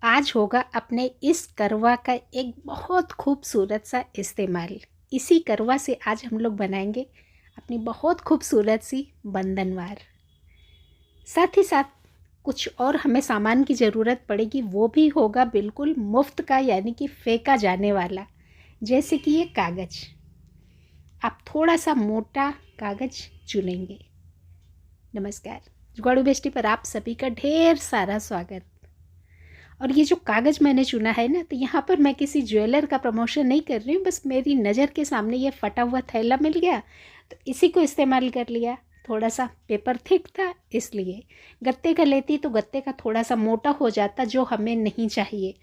आज होगा अपने इस करवा का एक बहुत खूबसूरत सा इस्तेमाल। इसी करवा से आज हम लोग बनाएंगे अपनी बहुत खूबसूरत सी बंधनवार। साथ ही साथ कुछ और हमें सामान की ज़रूरत पड़ेगी, वो भी होगा बिल्कुल मुफ्त का, यानी कि फेंका जाने वाला। जैसे कि ये कागज़, आप थोड़ा सा मोटा कागज़ चुनेंगे। नमस्कार, जुगाड़ू बेस्टी पर आप सभी का ढेर सारा स्वागत। और ये जो कागज़ मैंने चुना है ना, तो यहाँ पर मैं किसी ज्वेलर का प्रमोशन नहीं कर रही हूँ, बस मेरी नज़र के सामने ये फटा हुआ थैला मिल गया तो इसी को इस्तेमाल कर लिया। थोड़ा सा पेपर थिक था, इसलिए गत्ते का लेती तो गत्ते का थोड़ा सा मोटा हो जाता, जो हमें नहीं चाहिए।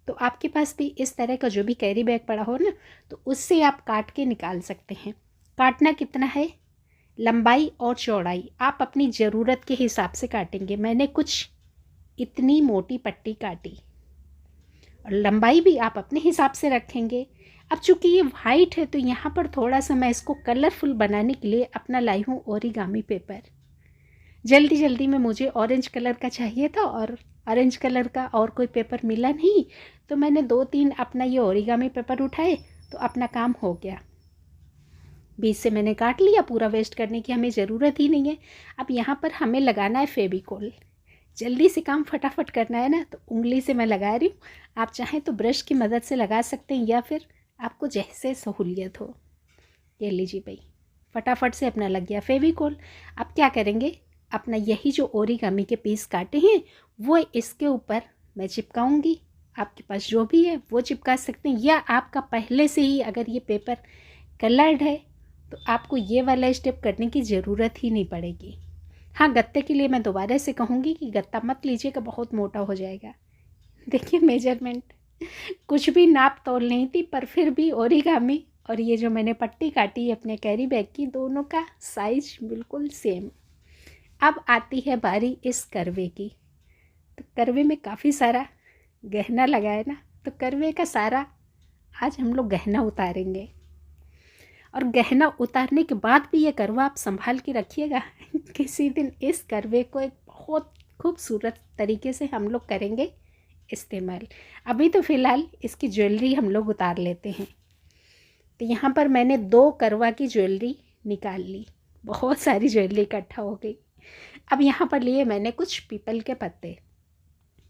तो आपके पास भी इस तरह का जो भी कैरी बैग पड़ा हो ना, तो उससे आप काट के निकाल सकते हैं। काटना कितना है, लंबाई और चौड़ाई आप अपनी ज़रूरत के हिसाब से काटेंगे। मैंने कुछ इतनी मोटी पट्टी काटी, और लंबाई भी आप अपने हिसाब से रखेंगे। अब चूंकि ये वाइट है तो यहाँ पर थोड़ा सा मैं इसको कलरफुल बनाने के लिए अपना लाई हूँ ओरिगामी पेपर। जल्दी जल्दी में मुझे ऑरेंज कलर का चाहिए था और ऑरेंज कलर का और कोई पेपर मिला नहीं, तो मैंने 2-3 अपना ये ओरिगामी पेपर उठाए तो अपना काम हो गया। बीच से मैंने काट लिया, पूरा वेस्ट करने की हमें ज़रूरत ही नहीं है। अब यहाँ पर हमें लगाना है फेविकोल। जल्दी से काम फटाफट करना है ना, तो उंगली से मैं लगा रही हूँ। आप चाहें तो ब्रश की मदद से लगा सकते हैं, या फिर आपको जैसे सहूलियत हो। ये लीजिए भाई, फटाफट से अपना लग गया फेविकोल। अब क्या करेंगे, अपना यही जो ओरिगामी के पीस काटे हैं वो इसके ऊपर मैं चिपकाऊंगी। आपके पास जो भी है वो चिपका सकते हैं, या आपका पहले से ही अगर ये पेपर कलर्ड है तो आपको ये वाला स्टेप करने की ज़रूरत ही नहीं पड़ेगी। हाँ, गत्ते के लिए मैं दोबारा से कहूँगी कि गत्ता मत लीजिएगा, बहुत मोटा हो जाएगा। देखिए मेजरमेंट कुछ भी नाप तोल नहीं थी, पर फिर भी ओरिगामी और ये जो मैंने पट्टी काटी अपने कैरी बैग की, दोनों का साइज बिल्कुल सेम। अब आती है बारी इस करवे की। तो करवे में काफ़ी सारा गहना लगा है ना, तो करवे का सारा आज हम लोग गहना उतारेंगे। और गहना उतारने के बाद भी ये करवा आप संभाल के रखिएगा। किसी दिन इस करवे को एक बहुत खूबसूरत तरीके से हम लोग करेंगे इस्तेमाल। अभी तो फ़िलहाल इसकी ज्वेलरी हम लोग उतार लेते हैं। तो यहाँ पर मैंने 2 करवा की ज्वेलरी निकाल ली, बहुत सारी ज्वेलरी इकट्ठा हो गई। अब यहाँ पर लिए मैंने कुछ पीपल के पत्ते।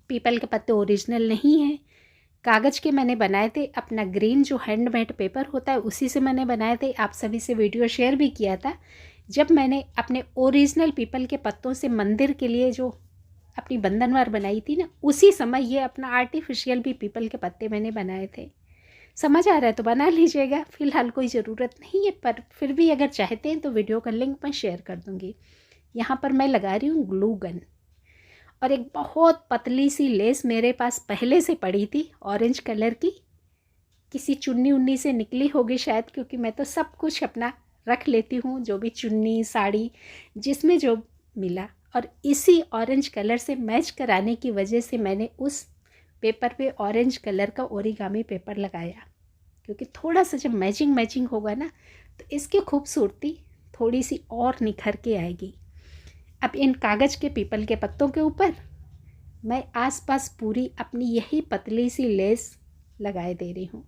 पीपल के पत्ते ओरिजिनल नहीं हैं, कागज़ के मैंने बनाए थे। अपना ग्रीन जो हैंडमेड पेपर होता है उसी से मैंने बनाए थे। आप सभी से वीडियो शेयर भी किया था जब मैंने अपने ओरिजिनल पीपल के पत्तों से मंदिर के लिए जो अपनी बंधनवार बनाई थी ना, उसी समय ये अपना आर्टिफिशियल भी पीपल के पत्ते मैंने बनाए थे। समझ आ रहा है तो बना लीजिएगा, फ़िलहाल कोई ज़रूरत नहीं है, पर फिर भी अगर चाहते हैं तो वीडियो का लिंक मैं शेयर कर दूँगी। यहाँ पर मैं लगा रही हूँ ग्लू गन, और एक बहुत पतली सी लेस मेरे पास पहले से पड़ी थी ऑरेंज कलर की, किसी चुन्नी उन्नी से निकली होगी शायद, क्योंकि मैं तो सब कुछ अपना रख लेती हूँ, जो भी चुन्नी साड़ी जिसमें जो मिला। और इसी ऑरेंज कलर से मैच कराने की वजह से मैंने उस पेपर पे ऑरेंज कलर का ओरिगामी पेपर लगाया, क्योंकि थोड़ा सा जब मैचिंग होगा ना, तो इसकी खूबसूरती थोड़ी सी और निखर के आएगी। अब इन कागज़ के पीपल के पत्तों के ऊपर मैं आसपास पूरी अपनी यही पतली सी लेस लगाए दे रही हूँ।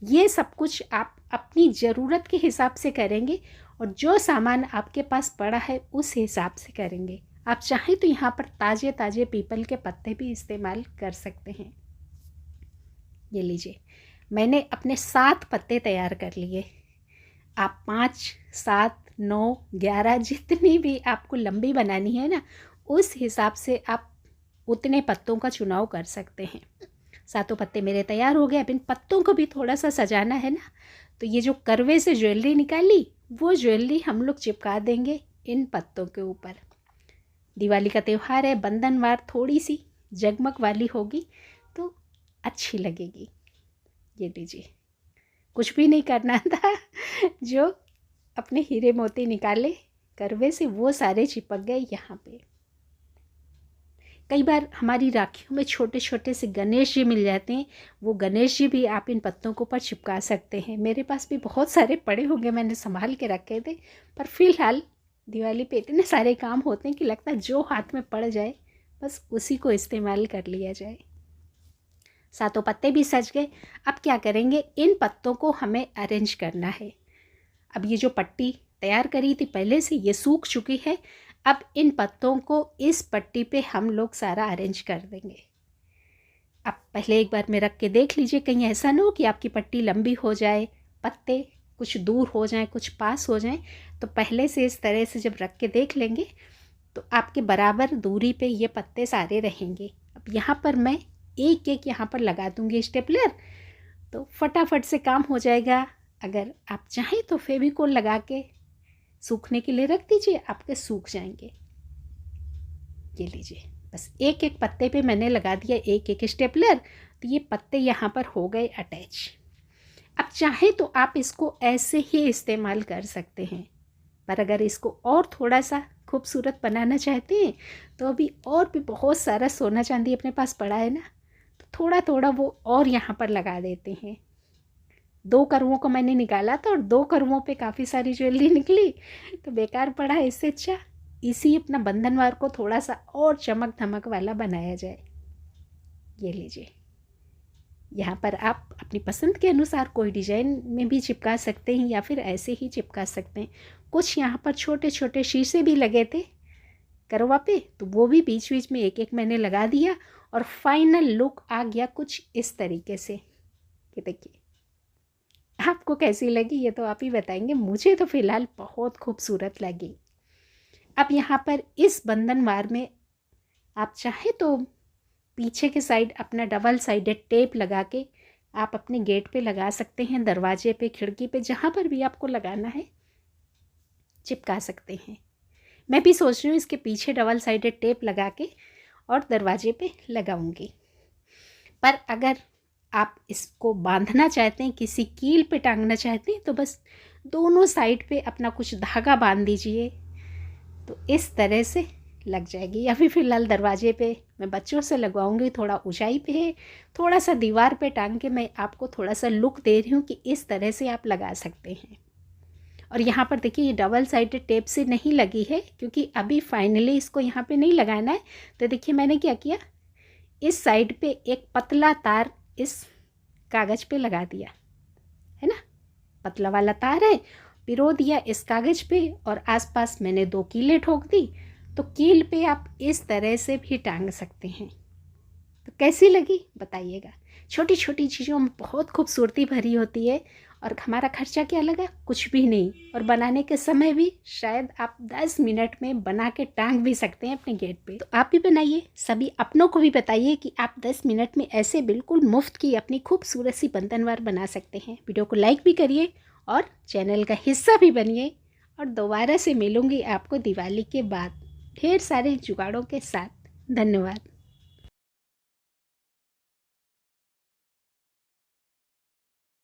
ये सब कुछ आप अपनी ज़रूरत के हिसाब से करेंगे, और जो सामान आपके पास पड़ा है उस हिसाब से करेंगे। आप चाहें तो यहाँ पर ताज़े ताज़े पीपल के पत्ते भी इस्तेमाल कर सकते हैं। ये लीजिए, मैंने अपने 7 पत्ते तैयार कर लिए। आप 5, 7, 9, 11 जितनी भी आपको लंबी बनानी है ना, उस हिसाब से आप उतने पत्तों का चुनाव कर सकते हैं। 7 पत्ते मेरे तैयार हो गए। अब इन पत्तों को भी थोड़ा सा सजाना है ना, तो ये जो करवे से ज्वेलरी निकाली वो ज्वेलरी हम लोग चिपका देंगे इन पत्तों के ऊपर। दिवाली का त्यौहार है, बंधनवार थोड़ी सी जगमग वाली होगी तो अच्छी लगेगी। ये लीजिए, कुछ भी नहीं करना था, जो अपने हीरे मोती निकाले करवे से वो सारे चिपक गए यहाँ पे। कई बार हमारी राखियों में छोटे छोटे से गणेश जी मिल जाते हैं, वो गणेश जी भी आप इन पत्तों के ऊपर चिपका सकते हैं। मेरे पास भी बहुत सारे पड़े होंगे, मैंने संभाल के रखे थे, पर फिलहाल दिवाली पे इतने सारे काम होते हैं कि लगता है जो हाथ में पड़ जाए बस उसी को इस्तेमाल कर लिया जाए। सातों पत्ते भी सज गए। अब क्या करेंगे, इन पत्तों को हमें अरेंज करना है। अब ये जो पट्टी तैयार करी थी पहले से, ये सूख चुकी है। अब इन पत्तों को इस पट्टी पे हम लोग सारा अरेंज कर देंगे। अब पहले एक बार में रख के देख लीजिए, कहीं ऐसा ना हो कि आपकी पट्टी लंबी हो जाए, पत्ते कुछ दूर हो जाएं, कुछ पास हो जाएं। तो पहले से इस तरह से जब रख के देख लेंगे तो आपके बराबर दूरी पे ये पत्ते सारे रहेंगे। अब यहाँ पर मैं एक एक यहाँ पर लगा दूँगी स्टेपलर, तो फटाफट से काम हो जाएगा। अगर आप चाहें तो फेविकोल लगा के सूखने के लिए रख दीजिए, आपके सूख जाएंगे। ये लीजिए, बस एक एक पत्ते पे मैंने लगा दिया एक एक स्टेपलर, तो ये पत्ते यहाँ पर हो गए अटैच। अब चाहे तो आप इसको ऐसे ही इस्तेमाल कर सकते हैं, पर अगर इसको और थोड़ा सा खूबसूरत बनाना चाहते हैं तो अभी और भी बहुत सारा सोना चांदी अपने पास पड़ा है ना, तो थोड़ा थोड़ा वो और यहाँ पर लगा देते हैं। 2 करुओं को मैंने निकाला था और 2 करुओं पे काफ़ी सारी ज्वेलरी निकली, तो बेकार पड़ा है। इससे अच्छा इसी अपना बंधनवार को थोड़ा सा और चमक धमक वाला बनाया जाए। ये लीजिए, यहाँ पर आप अपनी पसंद के अनुसार कोई डिजाइन में भी चिपका सकते हैं या फिर ऐसे ही चिपका सकते हैं। कुछ यहाँ पर छोटे छोटे शीशे भी लगे थे करवा पे, तो वो भी बीच बीच में एक एक मैंने लगा दिया और फाइनल लुक आ गया कुछ इस तरीके से। ये देखिए, आपको कैसी लगी ये तो आप ही बताएंगे, मुझे तो फ़िलहाल बहुत खूबसूरत लगी। अब यहाँ पर इस बंधनवार में आप चाहे तो पीछे के साइड अपना डबल साइडेड टेप लगा के आप अपने गेट पे लगा सकते हैं, दरवाजे पे, खिड़की पे, जहाँ पर भी आपको लगाना है चिपका सकते हैं। मैं भी सोच रही हूँ इसके पीछे डबल साइडेड टेप लगा के और दरवाजे पे लगाऊंगी। पर अगर आप इसको बांधना चाहते हैं, किसी कील पे टांगना चाहते हैं, तो बस दोनों साइड पे अपना कुछ धागा बांध दीजिए, तो इस तरह से लग जाएगी। या फिर फ़िलहाल दरवाजे पे मैं बच्चों से लगवाऊंगी, थोड़ा ऊंचाई पे है, थोड़ा सा दीवार पे टांग के मैं आपको थोड़ा सा लुक दे रही हूँ कि इस तरह से आप लगा सकते हैं। और यहाँ पर देखिए, ये डबल साइडेड टेप से नहीं लगी है क्योंकि अभी फाइनली इसको यहाँ पे नहीं लगाना है। तो देखिए मैंने क्या किया, इस साइड पे एक पतला तार इस कागज़ पे लगा दिया है ना, पतला वाला तार है, पिरो दिया इस कागज़ पे और आसपास मैंने 2 कीलें ठोक दी। तो कील पे आप इस तरह से भी टांग सकते हैं। तो कैसी लगी बताइएगा। छोटी छोटी चीज़ों में बहुत खूबसूरती भरी होती है और हमारा खर्चा क्या लगा, कुछ भी नहीं। और बनाने के समय भी शायद आप 10 मिनट में बना के टांग भी सकते हैं अपने गेट पे। तो आप भी बनाइए, सभी अपनों को भी बताइए कि आप 10 मिनट में ऐसे बिल्कुल मुफ्त की अपनी खूबसूरत सी बंधनवार बना सकते हैं। वीडियो को लाइक भी करिए और चैनल का हिस्सा भी बनिए। और दोबारा से मिलूंगी आपको दिवाली के बाद ढेर सारे जुगाड़ों के साथ। धन्यवाद।